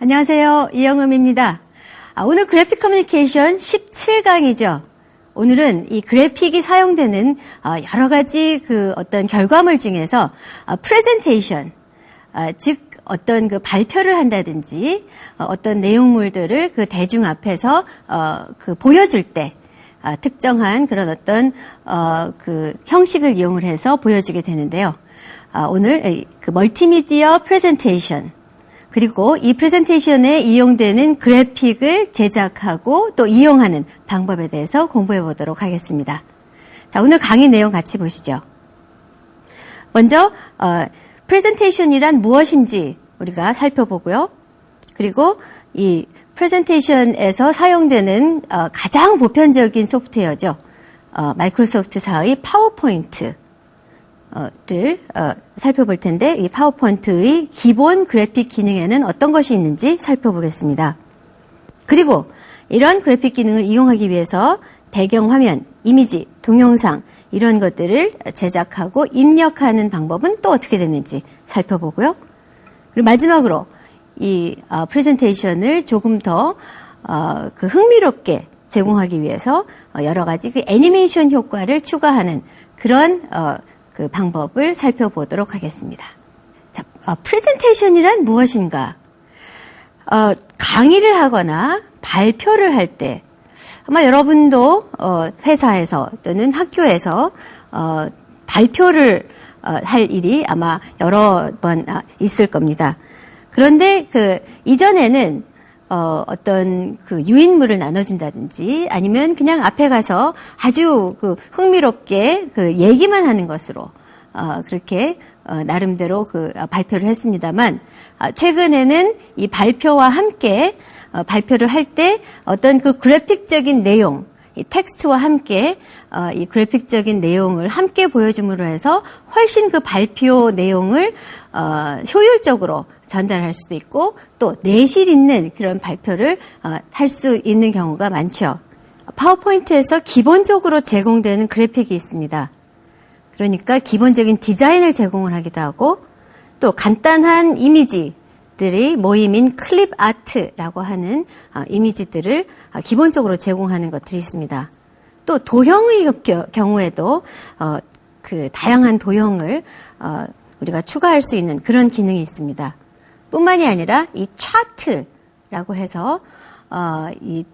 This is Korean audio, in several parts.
안녕하세요. 이영음입니다. 오늘 그래픽 커뮤니케이션 17강이죠. 오늘은 이 그래픽이 사용되는 여러 가지 어떤 결과물 중에서 프레젠테이션, 즉 어떤 발표를 한다든지 어떤 내용물들을 대중 앞에서 보여줄 때 특정한 그런 어떤 형식을 이용을 해서 보여주게 되는데요. 오늘 멀티미디어 프레젠테이션, 그리고 이 프레젠테이션에 이용되는 그래픽을 제작하고 또 이용하는 방법에 대해서 공부해 보도록 하겠습니다. 자, 오늘 강의 내용 같이 보시죠. 먼저 프레젠테이션이란 무엇인지 우리가 살펴보고요. 그리고 이 프레젠테이션에서 사용되는 가장 보편적인 소프트웨어죠. 마이크로소프트사의 파워포인트 를 살펴볼 텐데, 이 파워포인트의 기본 그래픽 기능에는 어떤 것이 있는지 살펴보겠습니다. 그리고 이런 그래픽 기능을 이용하기 위해서 배경화면, 이미지, 동영상 이런 것들을 제작하고 입력하는 방법은 또 어떻게 되는지 살펴보고요. 그리고 마지막으로 이 프레젠테이션을 조금 더 흥미롭게 제공하기 위해서 여러 가지 애니메이션 효과를 추가하는 그런 방법을 살펴보도록 하겠습니다. 자, 프레젠테이션이란 무엇인가? 강의를 하거나 발표를 할 때 아마 여러분도 회사에서 또는 학교에서 발표를 할 일이 아마 여러 번 있을 겁니다. 그런데 이전에는 어떤 유인물을 나눠준다든지 아니면 그냥 앞에 가서 아주 흥미롭게 얘기만 하는 것으로 그렇게 나름대로 발표를 했습니다만, 최근에는 이 발표와 함께 발표를 할 때 어떤 그래픽적인 내용, 이 텍스트와 함께 이 그래픽적인 내용을 함께 보여줌으로 해서 훨씬 발표 내용을 효율적으로 전달할 수도 있고 또 내실 있는 그런 발표를 할 수 있는 경우가 많죠. 파워포인트에서 기본적으로 제공되는 그래픽이 있습니다. 그러니까 기본적인 디자인을 제공을 하기도 하고 또 간단한 이미지들이 모임인 클립 아트라고 하는 이미지들을 기본적으로 제공하는 것들이 있습니다. 또 도형의 경우에도 다양한 도형을 우리가 추가할 수 있는 그런 기능이 있습니다. 뿐만이 아니라 이 차트라고 해서 이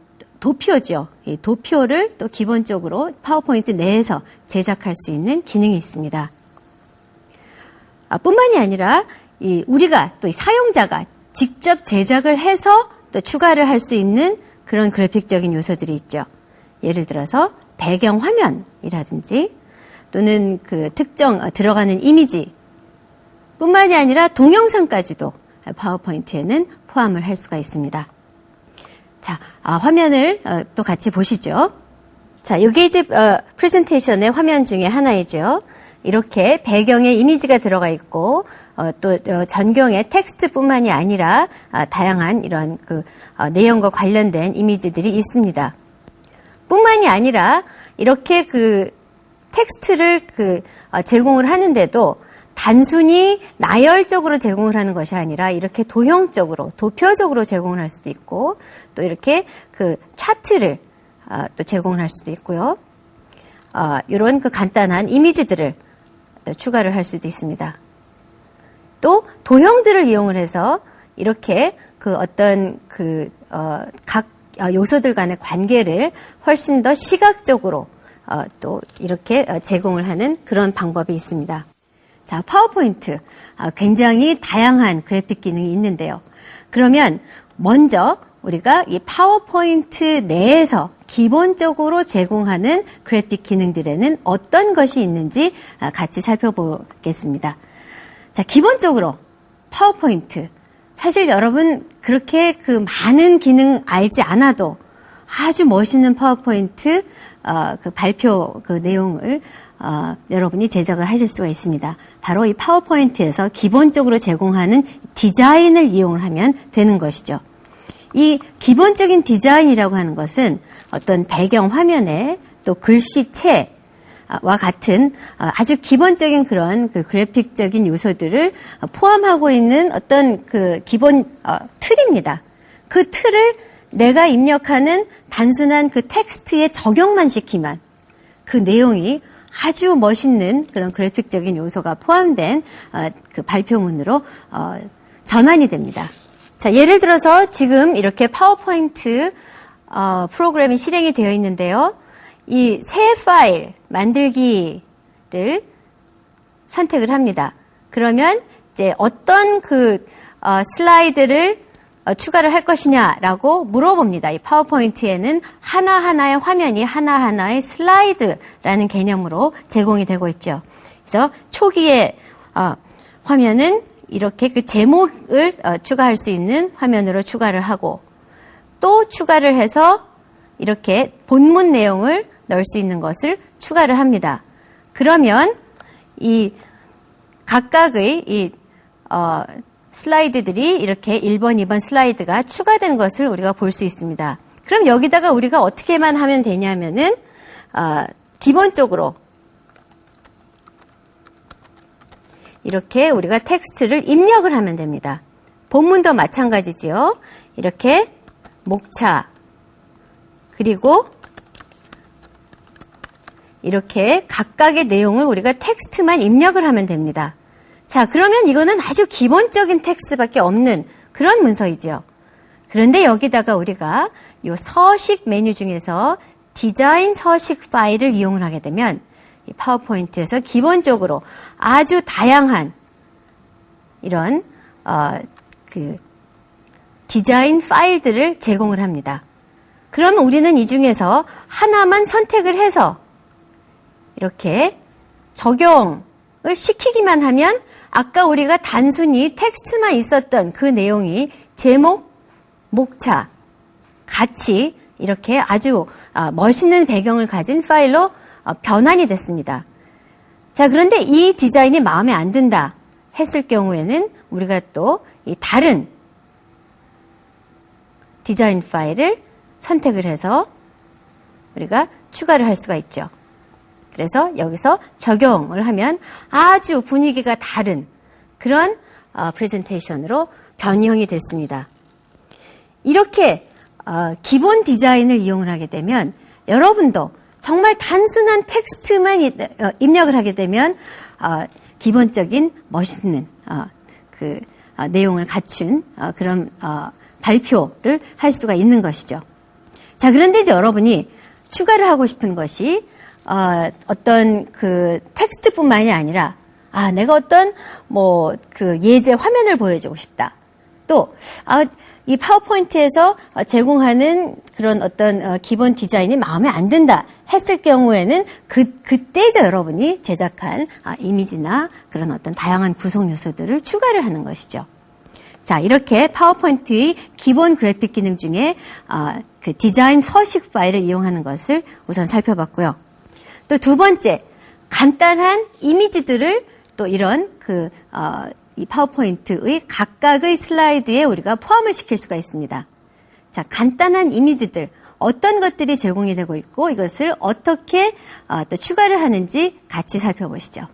도표죠. 이 도표를 또 기본적으로 파워포인트 내에서 제작할 수 있는 기능이 있습니다. 뿐만이 아니라 우리가 또 사용자가 직접 제작을 해서 또 추가를 할 수 있는 그런 그래픽적인 요소들이 있죠. 예를 들어서 배경 화면이라든지 또는 특정 들어가는 이미지 뿐만이 아니라 동영상까지도 파워포인트에는 포함을 할 수가 있습니다. 자, 화면을 또 같이 보시죠. 자, 이게 이제 프레젠테이션의 화면 중에 하나이죠. 이렇게 배경에 이미지가 들어가 있고 또 전경에 텍스트뿐만이 아니라 다양한 이런 내용과 관련된 이미지들이 있습니다. 뿐만이 아니라 이렇게 텍스트를 제공을 하는데도 단순히 나열적으로 제공을 하는 것이 아니라 이렇게 도형적으로, 도표적으로 제공을 할 수도 있고 또 이렇게 차트를 또 제공을 할 수도 있고요. 이런 간단한 이미지들을 또 추가를 할 수도 있습니다. 또 도형들을 이용을 해서 이렇게 어떤 각 요소들 간의 관계를 훨씬 더 시각적으로 또 이렇게 제공을 하는 그런 방법이 있습니다. 자, 파워포인트. 굉장히 다양한 그래픽 기능이 있는데요. 그러면 먼저 우리가 이 파워포인트 내에서 기본적으로 제공하는 그래픽 기능들에는 어떤 것이 있는지 같이 살펴보겠습니다. 자, 기본적으로 파워포인트. 사실 여러분 그렇게 그 많은 기능 알지 않아도 아주 멋있는 파워포인트 그 발표 그 내용을 여러분이 제작을 하실 수가 있습니다. 바로 이 파워포인트에서 기본적으로 제공하는 디자인을 이용을 하면 되는 것이죠. 이 기본적인 디자인이라고 하는 것은 어떤 배경 화면에 또 글씨체와 같은 아주 기본적인 그런 그 그래픽적인 요소들을 포함하고 있는 어떤 그 기본 틀입니다. 그 틀을 내가 입력하는 단순한 그 텍스트에 적용만 시키면 그 내용이 아주 멋있는 그런 그래픽적인 요소가 포함된 그 발표문으로 전환이 됩니다. 자, 예를 들어서 지금 이렇게 파워포인트 프로그램이 실행이 되어 있는데요. 이 새 파일 만들기를 선택을 합니다. 그러면 이제 어떤 그 슬라이드를 추가를 할 것이냐라고 물어봅니다. 이 파워포인트에는 하나하나의 화면이 하나하나의 슬라이드라는 개념으로 제공이 되고 있죠. 그래서 초기에 화면은 이렇게 그 제목을 추가할 수 있는 화면으로 추가를 하고 또 추가를 해서 이렇게 본문 내용을 넣을 수 있는 것을 추가를 합니다. 그러면 이 각각의 이 슬라이드들이 이렇게 1번, 2번 슬라이드가 추가된 것을 우리가 볼 수 있습니다. 그럼 여기다가 우리가 어떻게만 하면 되냐면은 기본적으로 이렇게 우리가 텍스트를 입력을 하면 됩니다. 본문도 마찬가지지요. 이렇게 목차 그리고 이렇게 각각의 내용을 우리가 텍스트만 입력을 하면 됩니다. 자, 그러면 이거는 아주 기본적인 텍스트밖에 없는 그런 문서이죠. 그런데 여기다가 우리가 이 서식 메뉴 중에서 디자인 서식 파일을 이용을 하게 되면 이 파워포인트에서 기본적으로 아주 다양한 이런 그 디자인 파일들을 제공을 합니다. 그러면 우리는 이 중에서 하나만 선택을 해서 이렇게 적용을 시키기만 하면 아까 우리가 단순히 텍스트만 있었던 그 내용이 제목, 목차 같이 이렇게 아주 멋있는 배경을 가진 파일로 변환이 됐습니다. 자, 그런데 이 디자인이 마음에 안 든다 했을 경우에는 우리가 또 이 다른 디자인 파일을 선택을 해서 우리가 추가를 할 수가 있죠. 그래서 여기서 적용을 하면 아주 분위기가 다른 그런 프레젠테이션으로 변형이 됐습니다. 이렇게 기본 디자인을 이용을 하게 되면 여러분도 정말 단순한 텍스트만 입력을 하게 되면 기본적인 멋있는 그 내용을 갖춘 그런 발표를 할 수가 있는 것이죠. 자, 그런데 이제 여러분이 추가를 하고 싶은 것이 어떤 그 텍스트뿐만이 아니라 내가 어떤 뭐 그 예제 화면을 보여주고 싶다. 또 이 파워포인트에서 제공하는 그런 어떤 기본 디자인이 마음에 안 든다 했을 경우에는 그때죠 여러분이 제작한 이미지나 그런 어떤 다양한 구성 요소들을 추가를 하는 것이죠. 자, 이렇게 파워포인트의 기본 그래픽 기능 중에 그 디자인 서식 파일을 이용하는 것을 우선 살펴봤고요. 또 두 번째, 간단한 이미지들을 또 이런 이 파워포인트의 각각의 슬라이드에 우리가 포함을 시킬 수가 있습니다. 자, 간단한 이미지들, 어떤 것들이 제공이 되고 있고 이것을 어떻게 또 추가를 하는지 같이 살펴보시죠.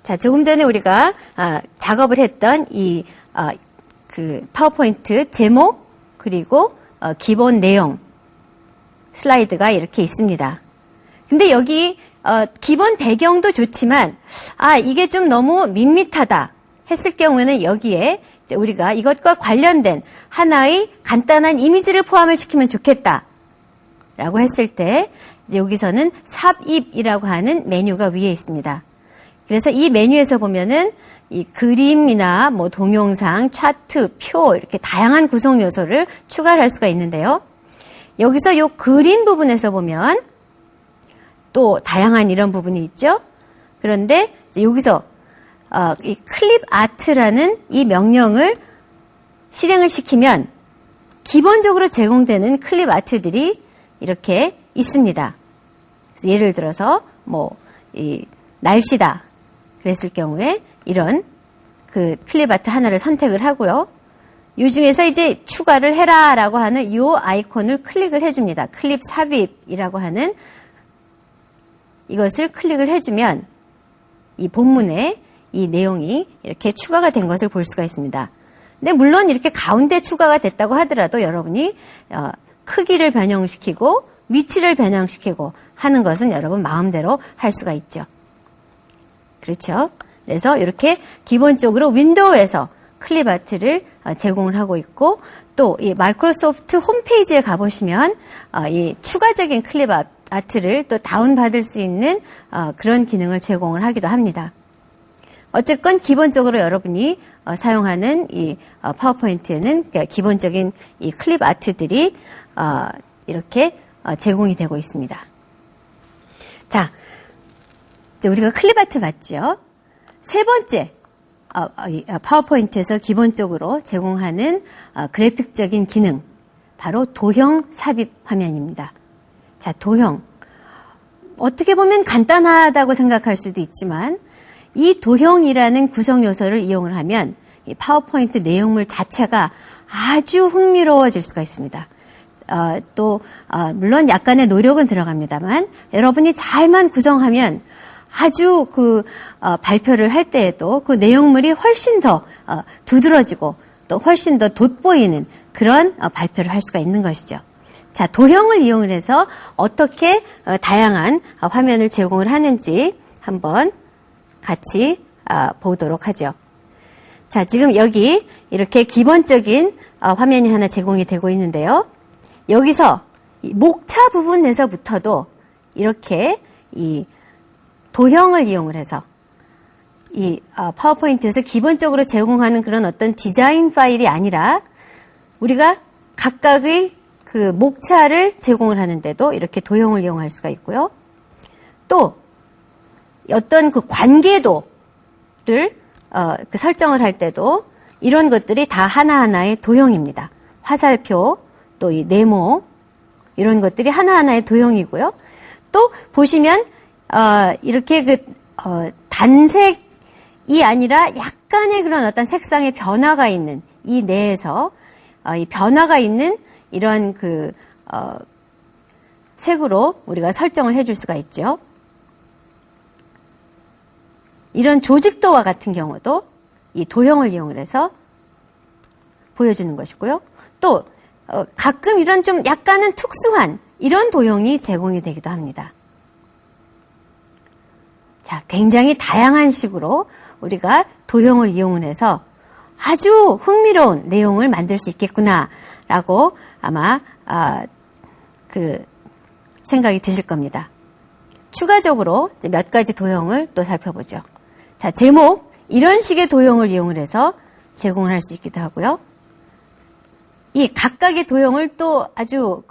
자, 조금 전에 우리가 작업을 했던 그 파워포인트 제목 그리고 기본 내용 슬라이드가 이렇게 있습니다. 근데 여기 기본 배경도 좋지만 이게 좀 너무 밋밋하다 했을 경우에는 여기에 이제 우리가 이것과 관련된 하나의 간단한 이미지를 포함을 시키면 좋겠다라고 했을 때 이제 여기서는 삽입이라고 하는 메뉴가 위에 있습니다. 그래서 이 메뉴에서 보면은 이 그림이나 뭐 동영상, 차트, 표 이렇게 다양한 구성 요소를 추가를 할 수가 있는데요. 여기서 이 그림 부분에서 보면 또 다양한 이런 부분이 있죠. 그런데 여기서 이 클립 아트라는 이 명령을 실행을 시키면 기본적으로 제공되는 클립 아트들이 이렇게 있습니다. 그래서 예를 들어서 이 날씨다 그랬을 경우에 이런 그 클립 아트 하나를 선택을 하고요. 이 중에서 이제 추가를 해라라고 하는 이 아이콘을 클릭을 해줍니다. 클립 삽입이라고 하는 이것을 클릭을 해주면 이 본문에 이 내용이 이렇게 추가가 된 것을 볼 수가 있습니다. 근데 물론 이렇게 가운데 추가가 됐다고 하더라도 여러분이 크기를 변형시키고 위치를 변형시키고 하는 것은 여러분 마음대로 할 수가 있죠. 그렇죠? 그래서 이렇게 기본적으로 윈도우에서 클립 아트를 제공을 하고 있고 또 이 마이크로소프트 홈페이지에 가보시면 이 추가적인 클립 아트를 또 다운받을 수 있는 그런 기능을 제공을 하기도 합니다. 어쨌건 기본적으로 여러분이 사용하는 이 파워포인트에는 기본적인 이 클립 아트들이 이렇게 제공이 되고 있습니다. 자, 이제 우리가 클립 아트 봤죠? 세 번째, 파워포인트에서 기본적으로 제공하는 그래픽적인 기능, 바로 도형 삽입 화면입니다. 자, 도형. 어떻게 보면 간단하다고 생각할 수도 있지만 이 도형이라는 구성 요소를 이용을 하면 이 파워포인트 내용물 자체가 아주 흥미로워질 수가 있습니다. 물론 약간의 노력은 들어갑니다만 여러분이 잘만 구성하면 아주 발표를 할 때에도 그 내용물이 훨씬 더 두드러지고 또 훨씬 더 돋보이는 그런 발표를 할 수가 있는 것이죠. 자, 도형을 이용을 해서 어떻게 다양한 화면을 제공을 하는지 한번 같이 보도록 하죠. 자, 지금 여기 이렇게 기본적인 화면이 하나 제공이 되고 있는데요. 여기서 이 목차 부분에서부터도 이렇게 이 도형을 이용을 해서 이 파워포인트에서 기본적으로 제공하는 그런 어떤 디자인 파일이 아니라 우리가 각각의 그 목차를 제공을 하는데도 이렇게 도형을 이용할 수가 있고요. 또 어떤 그 관계도를 그 설정을 할 때도 이런 것들이 다 하나하나의 도형입니다. 화살표, 또 이 네모 이런 것들이 하나하나의 도형이고요. 또 보시면 이렇게 단색이 아니라 약간의 그런 어떤 색상의 변화가 있는 이 내에서 이 변화가 있는 이런 색으로 우리가 설정을 해줄 수가 있죠. 이런 조직도와 같은 경우도 이 도형을 이용을 해서 보여주는 것이고요. 또 가끔 이런 좀 약간은 특수한 이런 도형이 제공이 되기도 합니다. 자, 굉장히 다양한 식으로 우리가 도형을 이용을 해서 아주 흥미로운 내용을 만들 수 있겠구나라고 아마 생각이 드실 겁니다. 추가적으로 이제 몇 가지 도형을 또 살펴보죠. 자, 제목 이런 식의 도형을 이용을 해서 제공을 할 수 있기도 하고요. 이 각각의 도형을 또 아주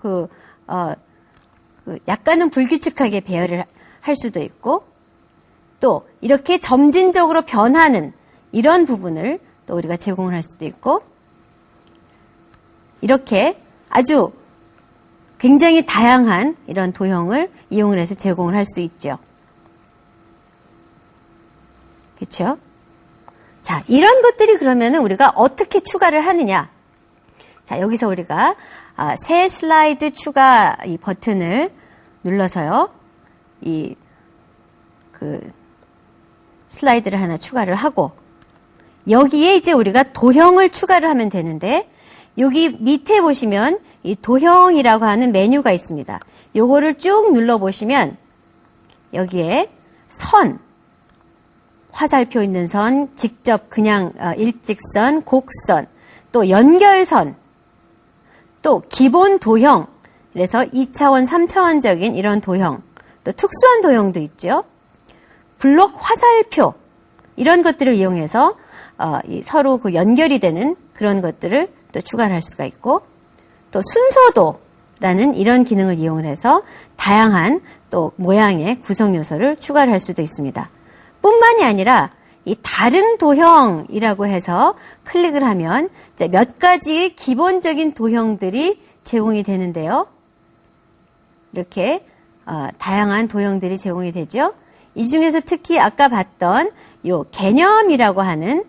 약간은 불규칙하게 배열을 할 수도 있고 또 이렇게 점진적으로 변하는 이런 부분을 또 우리가 제공을 할 수도 있고 이렇게 아주 굉장히 다양한 이런 도형을 이용을 해서 제공을 할 수 있죠. 그렇죠? 자, 이런 것들이 그러면은 우리가 어떻게 추가를 하느냐? 자, 여기서 우리가 새 슬라이드 추가 이 버튼을 눌러서요. 슬라이드를 하나 추가를 하고 여기에 이제 우리가 도형을 추가를 하면 되는데 여기 밑에 보시면 이 도형이라고 하는 메뉴가 있습니다. 요거를 쭉 눌러보시면 여기에 선, 화살표 있는 선, 직접 그냥 일직선, 곡선, 또 연결선, 또 기본 도형, 그래서 2차원, 3차원적인 이런 도형, 또 특수한 도형도 있죠. 블록 화살표, 이런 것들을 이용해서 서로 연결이 되는 그런 것들을 또 추가를 할 수가 있고 또 순서도라는 이런 기능을 이용을 해서 다양한 또 모양의 구성 요소를 추가를 할 수도 있습니다. 뿐만이 아니라 이 다른 도형이라고 해서 클릭을 하면 몇 가지 기본적인 도형들이 제공이 되는데요. 이렇게 다양한 도형들이 제공이 되죠. 이 중에서 특히 아까 봤던 요 개념이라고 하는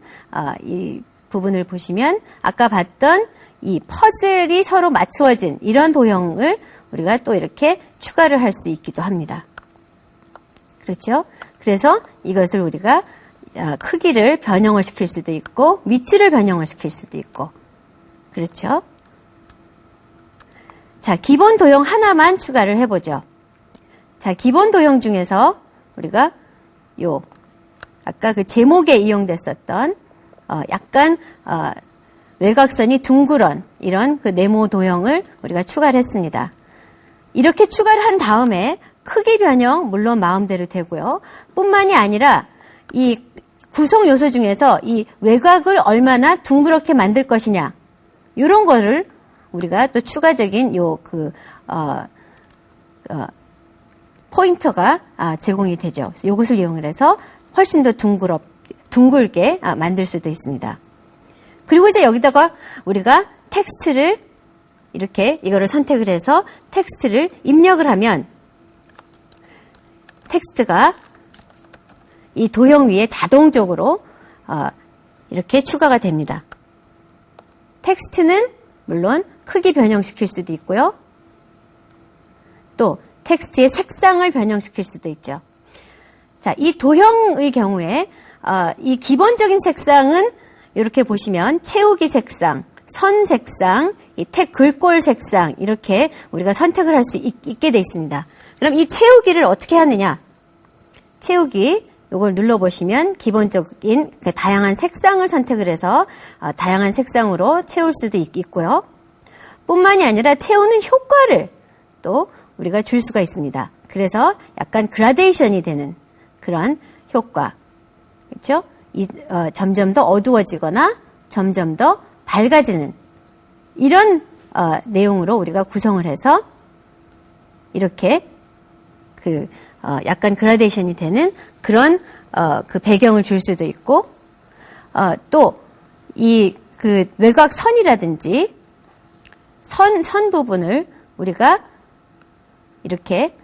이 부분을 보시면 아까 봤던 이 퍼즐이 서로 맞추어진 이런 도형을 우리가 또 이렇게 추가를 할 수 있기도 합니다. 그렇죠? 그래서 이것을 우리가 크기를 변형을 시킬 수도 있고 위치를 변형을 시킬 수도 있고 그렇죠? 자, 기본 도형 하나만 추가를 해보죠. 자, 기본 도형 중에서 우리가 아까 그 제목에 이용됐었던 약간 외곽선이 둥그런 이런 그 네모 도형을 우리가 추가를 했습니다. 이렇게 추가를 한 다음에 크기 변형 물론 마음대로 되고요. 뿐만이 아니라 이 구성 요소 중에서 이 외곽을 얼마나 둥그렇게 만들 것이냐 이런 거를 우리가 또 추가적인 포인터가 제공이 되죠. 이것을 이용을 해서 훨씬 더 둥글게 만들 수도 있습니다. 그리고 이제 여기다가 우리가 텍스트를 이렇게 이거를 선택을 해서 텍스트를 입력을 하면 텍스트가 이 도형 위에 자동적으로 이렇게 추가가 됩니다. 텍스트는 물론 크기 변형시킬 수도 있고요. 또 텍스트의 색상을 변형시킬 수도 있죠. 자, 이 도형의 경우에 이 기본적인 색상은 이렇게 보시면 채우기 색상, 선 색상, 이 글꼴 색상 이렇게 우리가 선택을 할 수 있게 돼 있습니다. 그럼 이 채우기를 어떻게 하느냐? 채우기 이걸 눌러보시면 기본적인 다양한 색상을 선택을 해서 다양한 색상으로 채울 수도 있고요. 뿐만이 아니라 채우는 효과를 또 우리가 줄 수가 있습니다. 그래서 약간 그라데이션이 되는 그런 효과. 그렇죠? 점점 더 어두워지거나 점점 더 밝아지는 이런 내용으로 우리가 구성을 해서 이렇게 약간 그라데이션이 되는 그런 그 배경을 줄 수도 있고 또 이 그 외곽선이라든지 선 부분을 우리가 이렇게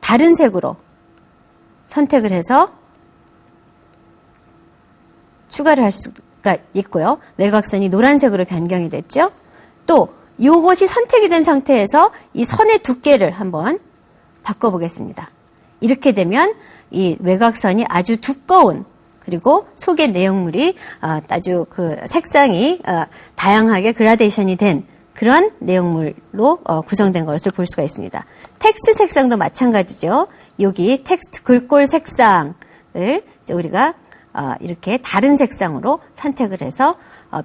다른 색으로 선택을 해서 추가를 할 수가 있고요. 외곽선이 노란색으로 변경이 됐죠. 또 이것이 선택이 된 상태에서 이 선의 두께를 한번 바꿔보겠습니다. 이렇게 되면 이 외곽선이 아주 두꺼운 그리고 속의 내용물이 아주 그 색상이 다양하게 그라데이션이 된 그런 내용물로 구성된 것을 볼 수가 있습니다. 텍스트 색상도 마찬가지죠. 여기 텍스트 글꼴 색상을 이제 우리가 이렇게 다른 색상으로 선택을 해서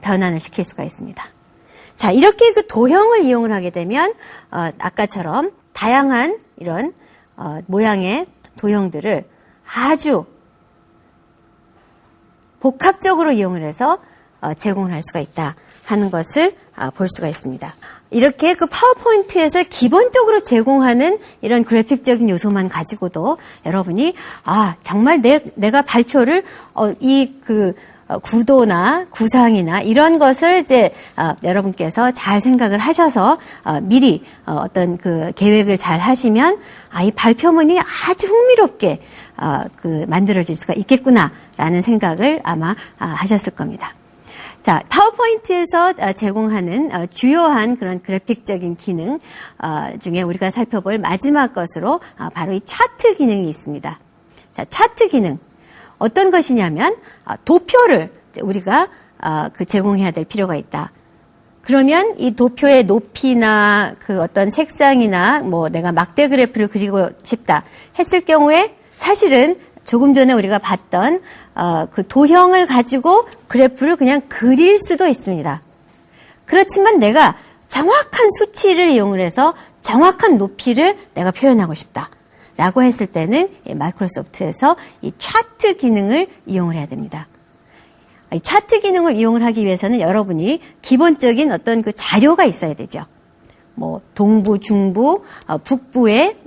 변환을 시킬 수가 있습니다. 자, 이렇게 그 도형을 이용을 하게 되면 아까처럼 다양한 이런 모양의 도형들을 아주 복합적으로 이용을 해서 제공을 할 수가 있다 하는 것을 볼 수가 있습니다. 이렇게 그 파워포인트에서 기본적으로 제공하는 이런 그래픽적인 요소만 가지고도 여러분이 정말 내가 발표를 구도나 구상이나 이런 것을 이제 여러분께서 잘 생각을 하셔서 미리 어떤 그 계획을 잘 하시면 이 발표문이 아주 흥미롭게 만들어질 수가 있겠구나라는 생각을 아마 하셨을 겁니다. 자, 파워포인트에서 제공하는 주요한 그런 그래픽적인 기능 중에 우리가 살펴볼 마지막 것으로 바로 이 차트 기능이 있습니다. 자, 차트 기능. 어떤 것이냐면 도표를 우리가 제공해야 될 필요가 있다. 그러면 이 도표의 높이나 그 어떤 색상이나 뭐 내가 막대 그래프를 그리고 싶다 했을 경우에 사실은 조금 전에 우리가 봤던 그 도형을 가지고 그래프를 그냥 그릴 수도 있습니다. 그렇지만 내가 정확한 수치를 이용을 해서 정확한 높이를 내가 표현하고 싶다. 라고 했을 때는 마이크로소프트에서 이 차트 기능을 이용을 해야 됩니다. 이 차트 기능을 이용을 하기 위해서는 여러분이 기본적인 어떤 그 자료가 있어야 되죠. 뭐 동부, 중부, 북부의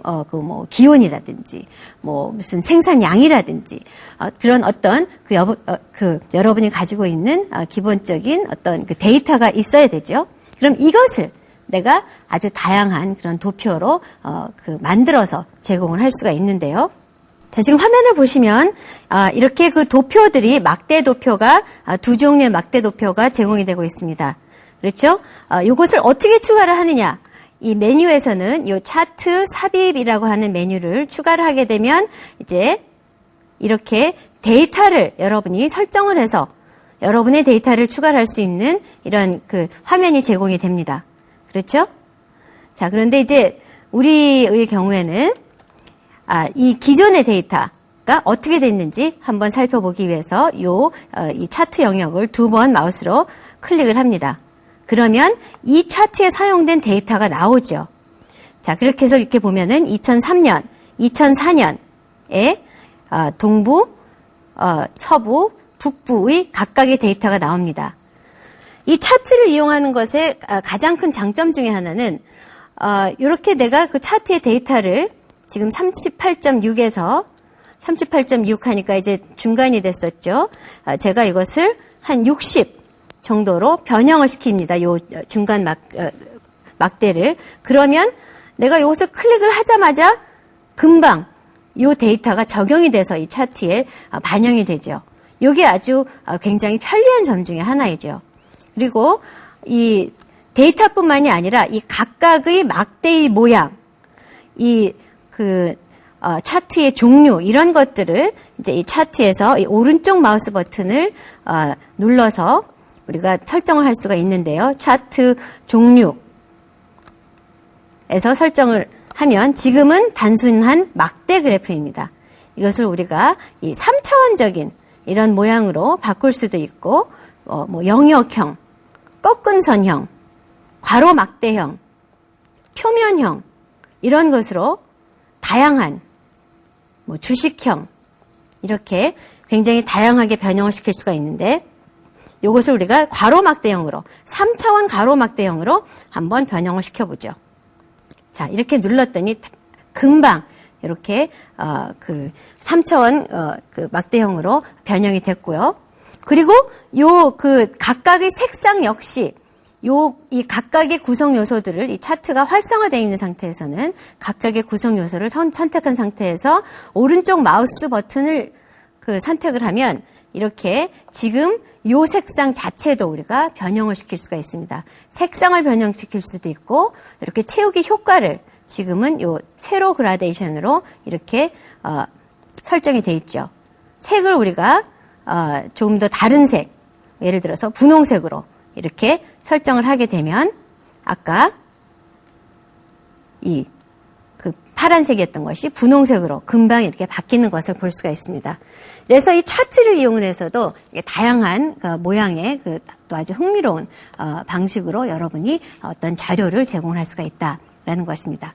기온이라든지 뭐 무슨 생산량이라든지 그런 어떤 여러분이 가지고 있는 기본적인 어떤 그 데이터가 있어야 되죠. 그럼 이것을 내가 아주 다양한 그런 도표로 만들어서 제공을 할 수가 있는데요. 자, 지금 화면을 보시면 이렇게 그 도표들이 막대 도표가 두 종류의 막대 도표가 제공이 되고 있습니다. 그렇죠? 이것을 어떻게 추가를 하느냐? 이 메뉴에서는 이 차트 삽입이라고 하는 메뉴를 추가를 하게 되면 이제 이렇게 데이터를 여러분이 설정을 해서 여러분의 데이터를 추가를 할 수 있는 이런 그 화면이 제공이 됩니다. 그렇죠? 자, 그런데 이제 우리의 경우에는 이 기존의 데이터가 어떻게 됐는지 한번 살펴보기 위해서 이 차트 영역을 2번 마우스로 클릭을 합니다. 그러면 이 차트에 사용된 데이터가 나오죠. 자, 그렇게 해서 이렇게 보면은 2003년, 2004년에 동부, 서부, 북부의 각각의 데이터가 나옵니다. 이 차트를 이용하는 것의 가장 큰 장점 중에 하나는 이렇게 내가 그 차트의 데이터를 지금 38.6에서 38.6 하니까 이제 중간이 됐었죠. 제가 이것을 한 60 정도로 변형을 시킵니다. 요 중간 막대를. 그러면 내가 이것을 클릭을 하자마자 금방 요 데이터가 적용이 돼서 이 차트에 반영이 되죠. 이게 아주 굉장히 편리한 점 중에 하나이죠. 그리고 이 데이터뿐만이 아니라 이 각각의 막대의 모양, 차트의 종류, 이런 것들을 이제 이 차트에서 이 오른쪽 마우스 버튼을 눌러서 우리가 설정을 할 수가 있는데요. 차트 종류에서 설정을 하면 지금은 단순한 막대 그래프입니다. 이것을 우리가 이 3차원적인 이런 모양으로 바꿀 수도 있고, 뭐 영역형, 꺾은 선형, 괄호 막대형, 표면형, 이런 것으로 다양한 뭐 주식형, 이렇게 굉장히 다양하게 변형을 시킬 수가 있는데, 이것을 우리가 괄호막대형으로 3차원 괄호막대형으로 한번 변형을 시켜보죠. 자, 이렇게 눌렀더니 금방 이렇게 3차원 그 막대형으로 변형이 됐고요. 그리고 각각의 색상 역시 이 각각의 구성 요소들을 이 차트가 활성화되어 있는 상태에서는 각각의 구성 요소를 선택한 상태에서 오른쪽 마우스 버튼을 선택을 하면 이렇게 지금 요 색상 자체도 우리가 변형을 시킬 수가 있습니다. 색상을 변형시킬 수도 있고 이렇게 채우기 효과를 지금은 요 세로 그라데이션으로 이렇게 설정이 돼 있죠. 색을 우리가 조금 더 다른 색, 예를 들어서 분홍색으로 이렇게 설정을 하게 되면 아까 파란색이었던 것이 분홍색으로 금방 이렇게 바뀌는 것을 볼 수가 있습니다. 그래서 이 차트를 이용을 해서도 다양한 모양의 또 아주 흥미로운 방식으로 여러분이 어떤 자료를 제공할 수가 있다라는 것입니다.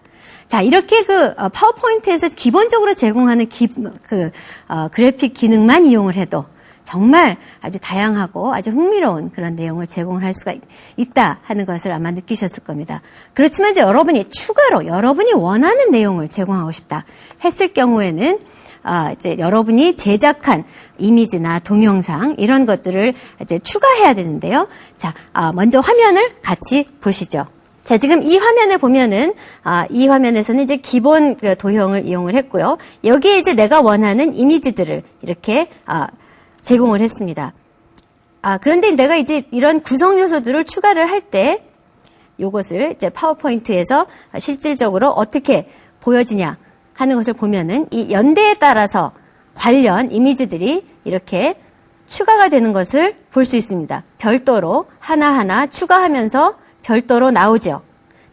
자, 이렇게 파워포인트에서 기본적으로 제공하는 그래픽 기능만 이용을 해도 정말 아주 다양하고 아주 흥미로운 그런 내용을 제공을 할 수가 있다 하는 것을 아마 느끼셨을 겁니다. 그렇지만 이제 여러분이 추가로 여러분이 원하는 내용을 제공하고 싶다 했을 경우에는 이제 여러분이 제작한 이미지나 동영상 이런 것들을 이제 추가해야 되는데요. 자, 먼저 화면을 같이 보시죠. 자, 지금 이 화면에 보면은, 이 화면에서는 이제 기본 도형을 이용을 했고요. 여기에 이제 내가 원하는 이미지들을 이렇게, 제공을 했습니다. 그런데 내가 이제 이런 구성 요소들을 추가를 할 때, 요것을 이제 파워포인트에서 실질적으로 어떻게 보여지냐 하는 것을 보면은 이 연대에 따라서 관련 이미지들이 이렇게 추가가 되는 것을 볼 수 있습니다. 별도로 하나하나 추가하면서 별도로 나오죠.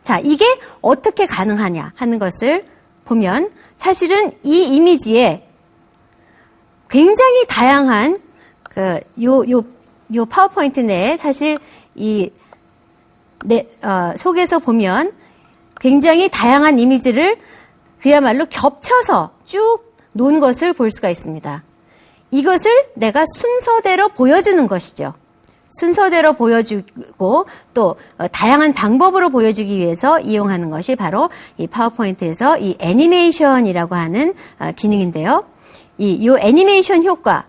자, 이게 어떻게 가능하냐 하는 것을 보면 사실은 이 이미지에 굉장히 다양한 요 파워포인트 내에 사실 속에서 보면 굉장히 다양한 이미지를 그야말로 겹쳐서 쭉 놓은 것을 볼 수가 있습니다. 이것을 내가 순서대로 보여주는 것이죠. 순서대로 보여주고 또 다양한 방법으로 보여주기 위해서 이용하는 것이 바로 이 파워포인트에서 이 애니메이션이라고 하는 기능인데요. 요 애니메이션 효과를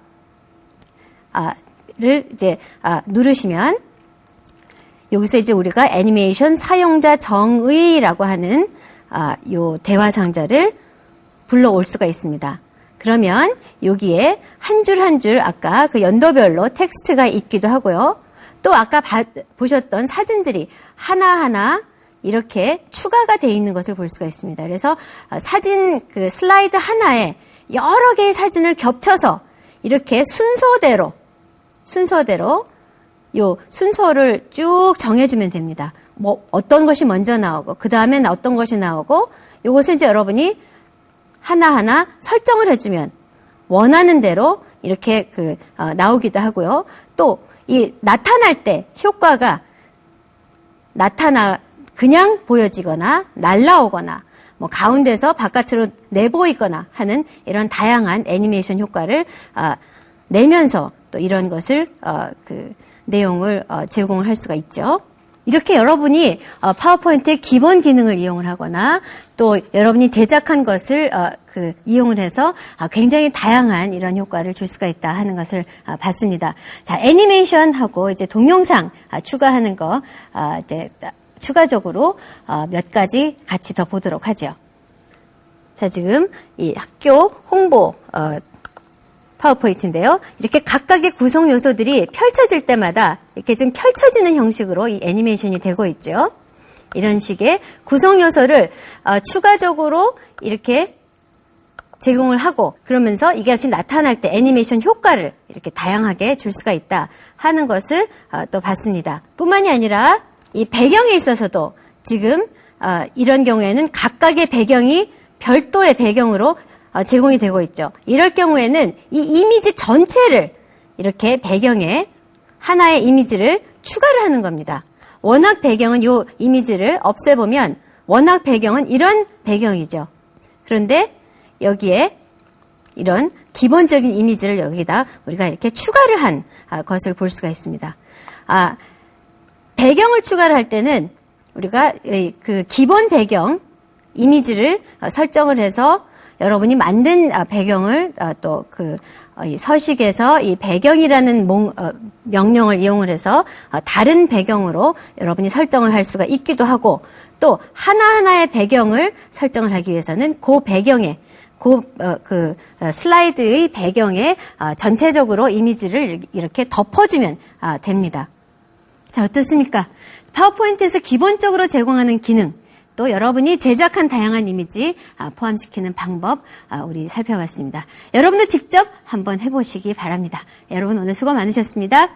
이제 누르시면 여기서 이제 우리가 애니메이션 사용자 정의라고 하는 요 대화 상자를 불러올 수가 있습니다. 그러면 여기에 한 줄 한 줄 아까 그 연도별로 텍스트가 있기도 하고요. 또 아까 보셨던 사진들이 하나하나 이렇게 추가가 되어 있는 것을 볼 수가 있습니다. 그래서 사진 그 슬라이드 하나에 여러 개의 사진을 겹쳐서 이렇게 순서대로 요 순서를 쭉 정해주면 됩니다. 뭐 어떤 것이 먼저 나오고 그 다음엔 어떤 것이 나오고 요것을 이제 여러분이 하나하나 설정을 해주면 원하는 대로 이렇게 나오기도 하고요. 또 이 나타날 때 효과가 그냥 보여지거나 날라오거나 뭐 가운데서 바깥으로 내보이거나 하는 이런 다양한 애니메이션 효과를 내면서 또 이런 것을 내용을 제공을 할 수가 있죠. 이렇게 여러분이 파워포인트의 기본 기능을 이용을 하거나 또 여러분이 제작한 것을 이용을 해서 굉장히 다양한 이런 효과를 줄 수가 있다 하는 것을 봤습니다. 자, 애니메이션하고 이제 동영상 추가하는 거 이제 추가적으로 몇 가지 같이 더 보도록 하죠. 자, 지금 이 학교 홍보 파워포인트인데요. 이렇게 각각의 구성 요소들이 펼쳐질 때마다 이렇게 좀 펼쳐지는 형식으로 이 애니메이션이 되고 있죠. 이런 식의 구성 요소를 추가적으로 이렇게 제공을 하고 그러면서 이것이 나타날 때 애니메이션 효과를 이렇게 다양하게 줄 수가 있다 하는 것을 또 봤습니다. 뿐만이 아니라 이 배경에 있어서도 지금 이런 경우에는 각각의 배경이 별도의 배경으로 제공이 되고 있죠. 이럴 경우에는 이 이미지 전체를 이렇게 배경에 하나의 이미지를 추가를 하는 겁니다. 원학 배경은 이 이미지를 없애보면 원학 배경은 이런 배경이죠. 그런데 여기에 이런 기본적인 이미지를 여기다 우리가 이렇게 추가를 한 것을 볼 수가 있습니다. 배경을 추가를 할 때는 우리가 그 기본 배경 이미지를 설정을 해서 여러분이 만든 배경을 또 이 서식에서 이 배경이라는 명령을 이용을 해서 다른 배경으로 여러분이 설정을 할 수가 있기도 하고 또 하나하나의 배경을 설정을 하기 위해서는 그 배경에 슬라이드의 배경에 전체적으로 이미지를 이렇게 덮어주면 됩니다. 자, 어떻습니까? 파워포인트에서 기본적으로 제공하는 기능 또 여러분이 제작한 다양한 이미지 포함시키는 방법 우리 살펴봤습니다. 여러분도 직접 한번 해보시기 바랍니다. 여러분 오늘 수고 많으셨습니다.